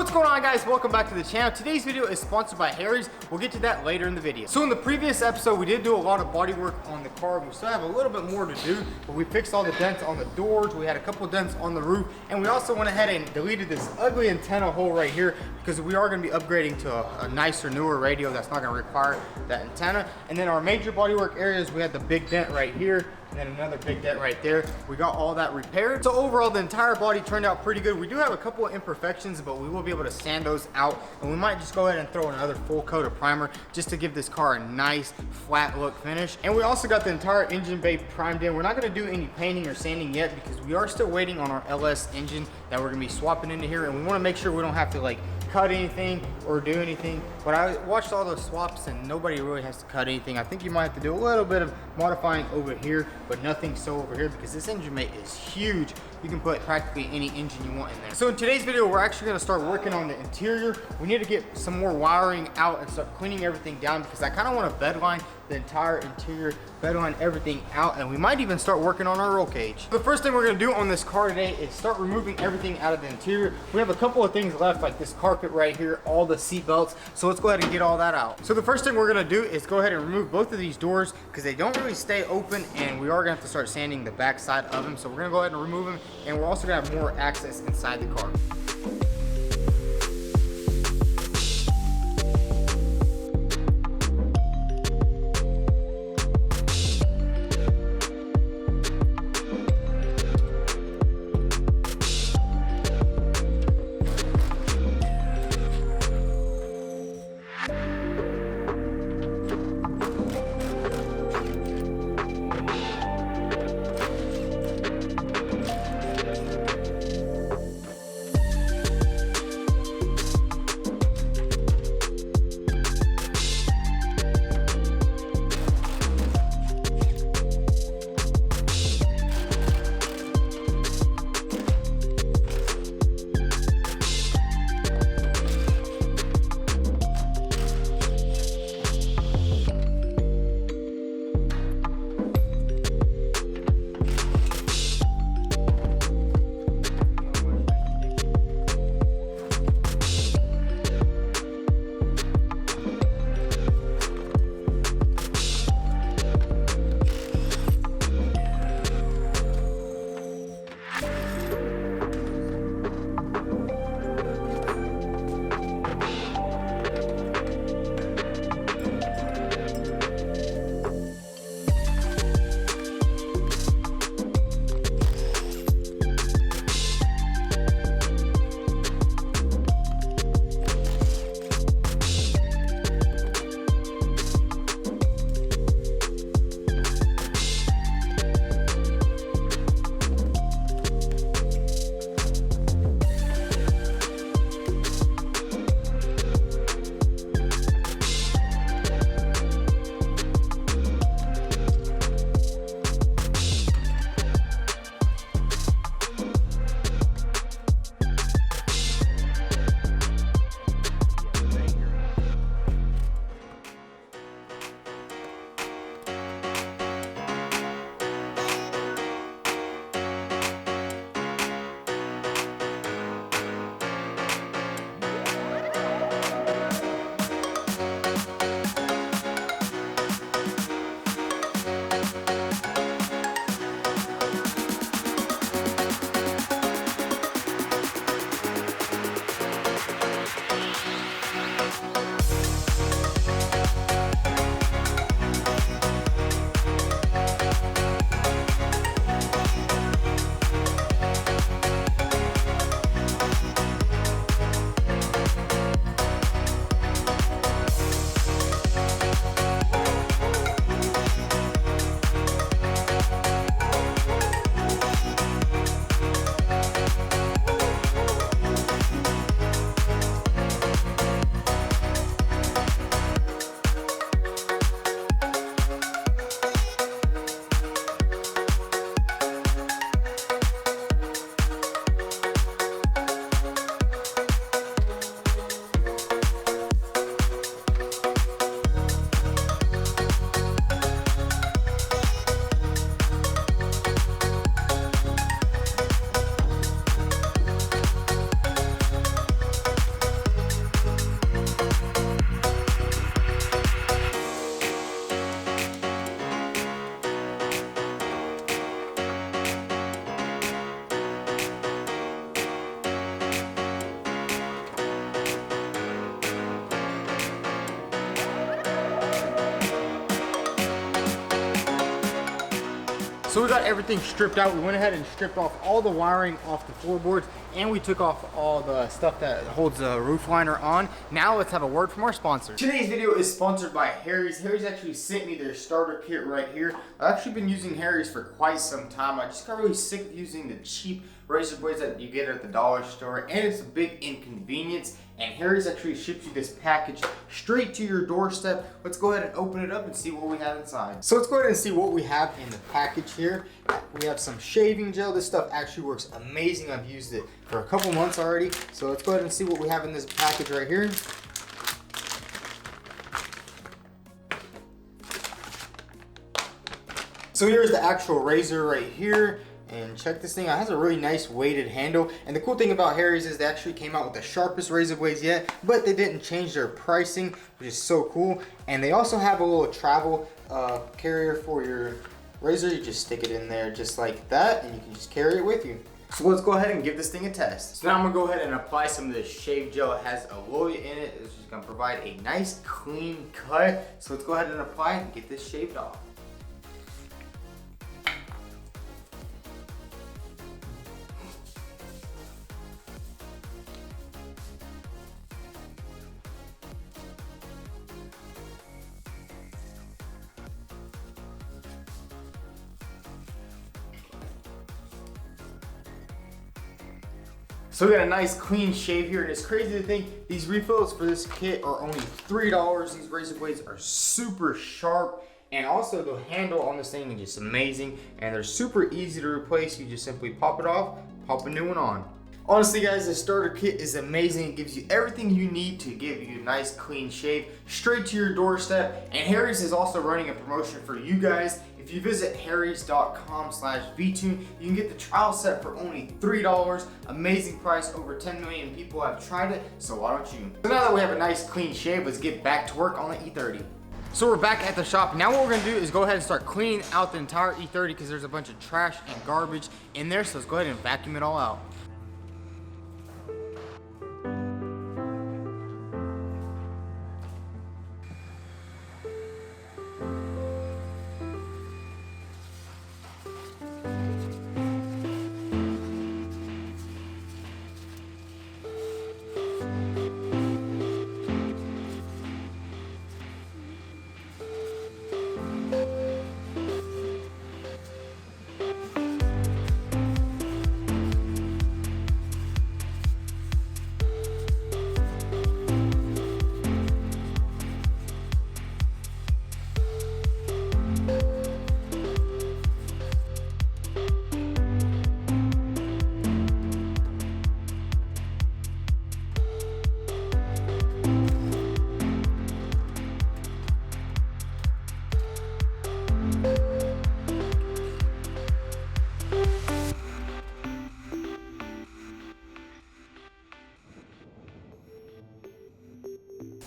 What's going on, guys? Welcome back to the channel. Today's video is sponsored by Harry's. We'll get to that later in the video. So in the previous episode, we did do a lot of body work on the car. We still have a little bit more to do, but we fixed all the dents on the doors. We had a couple dents on the roof, and we also went ahead and deleted this ugly antenna hole right here because we are going to be upgrading to a nicer, newer radio that's not going to require that antenna. And then our major body work areas, we had the big dent right here, and then another big dent right there. We got all that repaired. So overall, the entire body turned out pretty good. We do have a couple of imperfections, but we will be able to sand those out, and we might just go ahead and throw another full coat of primer just to give this car a nice flat look finish. And we also got the entire engine bay primed in. We're not going to do any painting or sanding yet because we are still waiting on our LS engine that we're going to be swapping into here, and we want to make sure we don't have to like cut anything or do anything. But I watched all those swaps and nobody really has to cut anything. I think you might have to do a little bit of modifying over here, but nothing so over here because this engine mate is huge. You can put practically any engine you want in there. So in today's video, we're actually going to start working on the interior. We need to get some more wiring out and start cleaning everything down because I kind of want to bedline the entire interior, bedline everything out, and we might even start working on our roll cage. The first thing we're going to do on this car today is start removing everything out of the interior. We have a couple of things left, like this carpet right here, all the seat belts. So let's go ahead and get all that out. So the first thing we're going to do is go ahead and remove both of these doors because they don't really stay open, and we are going to have to start sanding the back side of them. So we're going to go ahead and remove them, and we're also going to have more access inside the car. So we got everything stripped out. We went ahead and stripped off all the wiring off the floorboards, and we took off all the stuff that holds the roof liner on. Now let's have a word from our sponsor. Today's video is sponsored by Harry's. Harry's actually sent me their starter kit right here. I've actually been using Harry's for quite some time. I just got really sick of using the cheap razor blades that you get at the dollar store, and it's a big inconvenience. And Harry's actually ships you this package straight to your doorstep. Let's go ahead and open it up and see what we have inside. So let's go ahead and see what we have in the package here. We have some shaving gel. This stuff actually works amazing. I've used it for a couple months already. So let's go ahead and see what we have in this package right here. So here's the actual razor right here. And check this thing out, it has a really nice weighted handle. And the cool thing about Harry's is they actually came out with the sharpest razor blades yet, but they didn't change their pricing, which is so cool. And they also have a little travel carrier for your razor. You just stick it in there just like that, and you can just carry it with you. So let's go ahead and give this thing a test. So now I'm gonna go ahead and apply some of this shave gel. It has aloe in it. It's just gonna provide a nice clean cut. So let's go ahead and apply it and get this shaved off. So we got a nice clean shave here, and it's crazy to think these refills for this kit are only $3. These razor blades are super sharp, and also the handle on this thing is just amazing, and they're super easy to replace. You just simply pop it off, pop a new one on. Honestly guys, this starter kit is amazing. It gives you everything you need to give you a nice clean shave straight to your doorstep. And Harry's is also running a promotion for you guys. If you visit harrys.com/Vtuned, you can get the trial set for only $3. Amazing price. Over 10 million people have tried it, so why don't you? So now that we have a nice clean shave, let's get back to work on the E30. So we're back at the shop. Now what we're gonna do is go ahead and start cleaning out the entire E30 because there's a bunch of trash and garbage in there. So let's go ahead and vacuum it all out.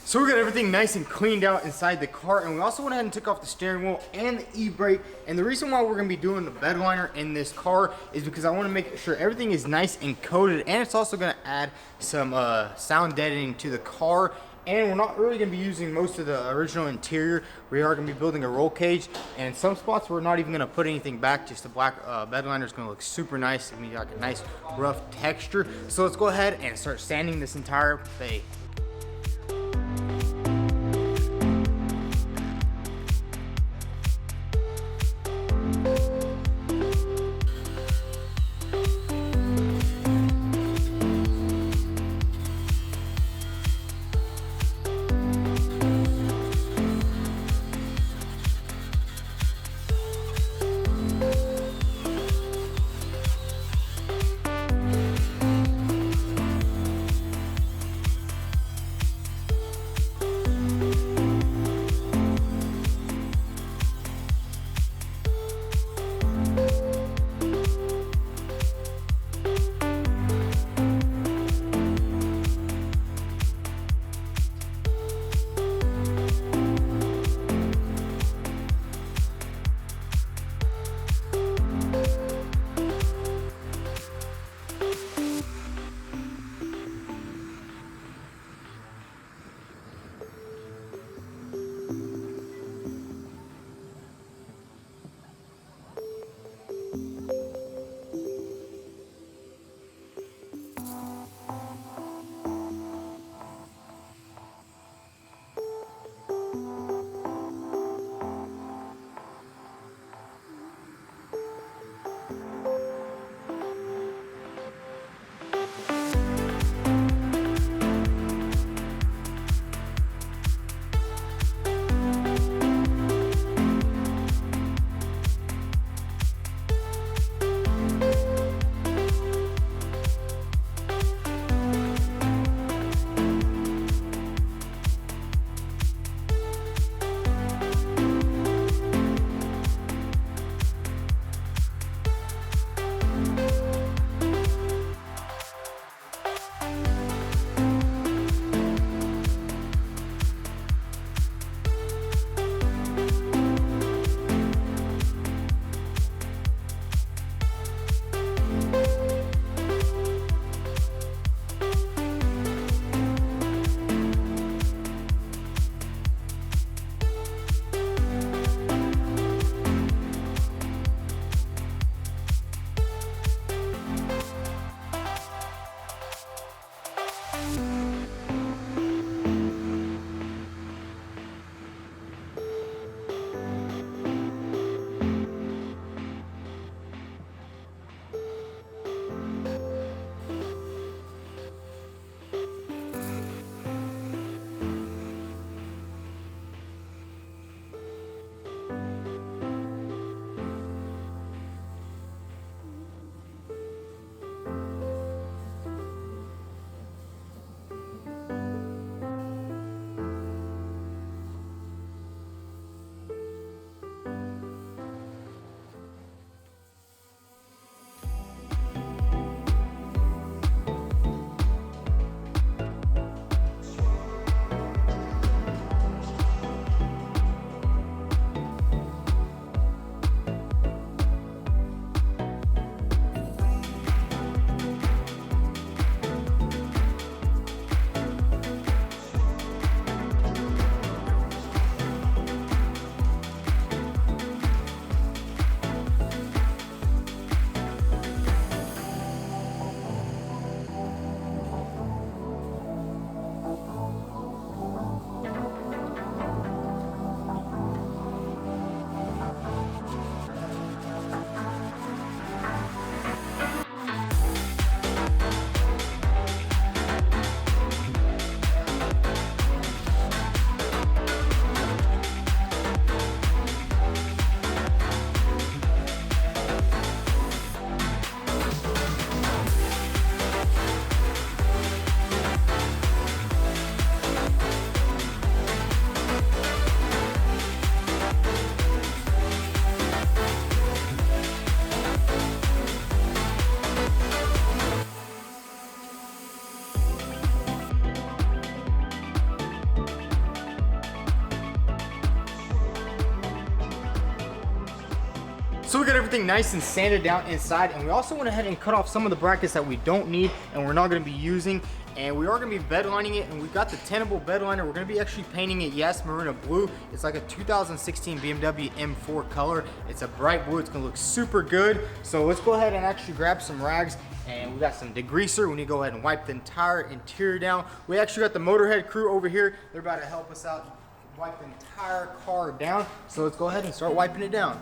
So we got everything nice and cleaned out inside the car, and we also went ahead and took off the steering wheel and the e-brake. And the reason why we're gonna be doing the bed liner in this car is because I wanna make sure everything is nice and coated, and it's also gonna add some sound deadening to the car. And we're not really gonna be using most of the original interior. We are gonna be building a roll cage, and in some spots we're not even gonna put anything back. Just the black bed liner is gonna look super nice. It's gonna be like a nice rough texture. So let's go ahead and start sanding this entire bay. So we got everything nice and sanded down inside, and we also went ahead and cut off some of the brackets that we don't need and we're not going to be using. And we are going to be bed lining it, and we got the tenable bed liner. We're going to be actually painting it, yes, Marina blue. It's like a 2016 BMW M4 color. It's a bright blue. It's going to look super good. So let's go ahead and actually grab some rags, and we got some degreaser. We need to go ahead and wipe the entire interior down. We actually got the Motorhead crew over here. They're about to help us out, wipe the entire car down. So let's go ahead and start wiping it down.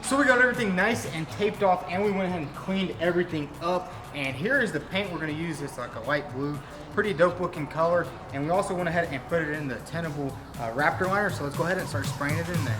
So we got everything nice and taped off, and we went ahead and cleaned everything up. And here is the paint we're going to use. It's like a light blue, pretty dope looking color. And we also went ahead and put it in the tenable Raptor liner. So let's go ahead and start spraying it in there.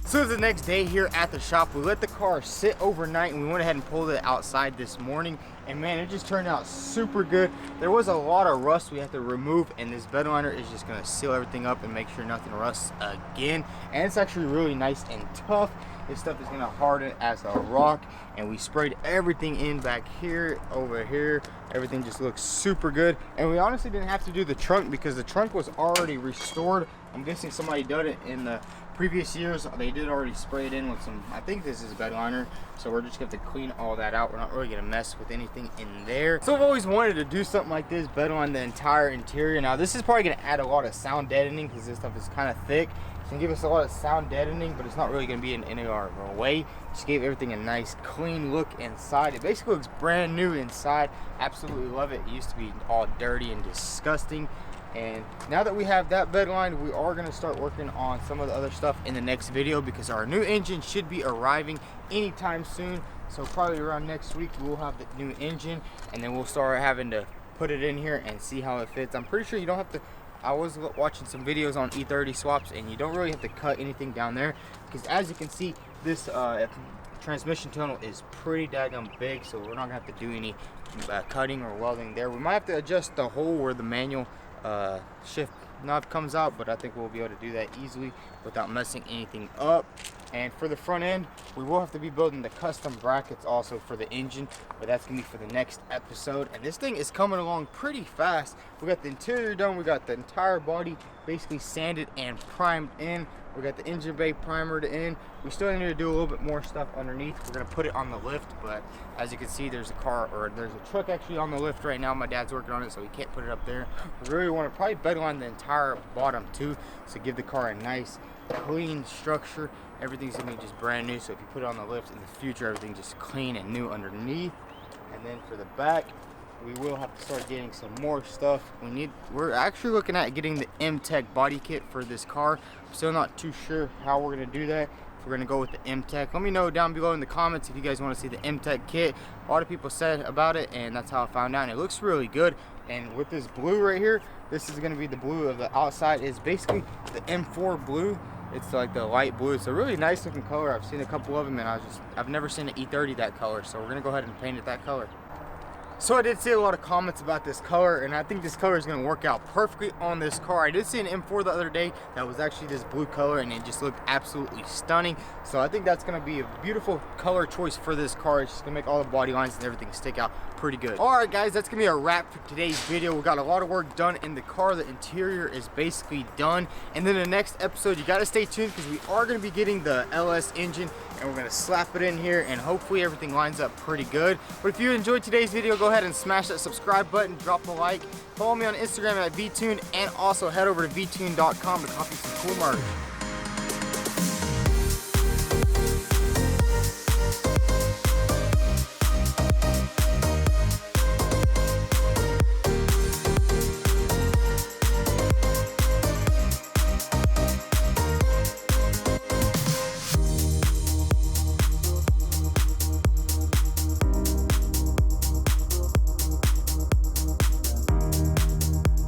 So the next day here at the shop, we let the car sit overnight and we went ahead and pulled it outside this morning, and man, it just turned out super good. There was a lot of rust we had to remove, and this bed liner is just gonna seal everything up and make sure nothing rusts again. And it's actually really nice and tough. This stuff is gonna harden as a rock, and we sprayed everything in back here, over here. Everything just looks super good, and we honestly didn't have to do the trunk because the trunk was already restored. I'm guessing somebody did it in the previous years. They did already spray it in with some, I think this is bed liner, so we're just gonna have to clean all that out. We're not really gonna mess with anything in there. So I've always wanted to do something like this, bed line the entire interior. Now this is probably gonna add a lot of sound deadening because this stuff is kind of thick. It's gonna give us a lot of sound deadening, but it's not really gonna be in any of our way. Just gave everything a nice clean look inside. It basically looks brand new inside. Absolutely love it. It used to be all dirty and disgusting. And now that we have that bed line, we are going to start working on some of the other stuff in the next video because our new engine should be arriving anytime soon. So probably around next week we'll have the new engine, and then we'll start having to put it in here and see how it fits. I'm pretty sure you don't have to, I was watching some videos on E30 swaps, and you don't really have to cut anything down there because as you can see, this transmission tunnel is pretty daggum big, so we're not gonna have to do any cutting or welding there. We might have to adjust the hole where the manual shift knob comes out, but I think we'll be able to do that easily without messing anything up. And for the front end, we will have to be building the custom brackets also for the engine, but that's gonna be for the next episode. And this thing is coming along pretty fast. We got the interior done, we got the entire body basically sanded and primed in. We got the engine bay primered in. We still need to do a little bit more stuff underneath. We're gonna put it on the lift, but as you can see, there's a car, or there's a truck actually on the lift right now. My dad's working on it, so he can't put it up there. We really want to probably bedline the entire bottom too, so give the car a nice clean structure. Everything's gonna be just brand new, so if you put it on the lift in the future, everything just clean and new underneath. And then for the back, we will have to start getting some more stuff. We're actually looking at getting the M-Tech body kit for this car. I'm still not too sure how we're gonna do that. If we're gonna go with the M-Tech, let me know down below in the comments if you guys want to see the M-Tech kit. A lot of people said about it, and that's how I found out, and it looks really good. And with this blue right here, this is gonna be the blue of the outside. It's basically the M4 blue. It's like the light blue. It's a really nice looking color. I've seen a couple of them, and I've never seen an E30 that color, so we're gonna go ahead and paint it that color. So I did see a lot of comments about this color, and I think this color is going to work out perfectly on this car. I did see an M4 the other day that was actually this blue color, and it just looked absolutely stunning. So I think that's going to be a beautiful color choice for this car. It's just going to make all the body lines and everything stick out pretty good. Alright guys, that's going to be a wrap for today's video. We got a lot of work done in the car. The interior is basically done. And then the next episode, you got to stay tuned because we are going to be getting the LS engine, and we're going to slap it in here, and hopefully everything lines up pretty good. But if you enjoyed today's video, go ahead and smash that subscribe button, drop a like, follow me on Instagram at Vtuned, and also head over to vtuned.com to copy some cool merch.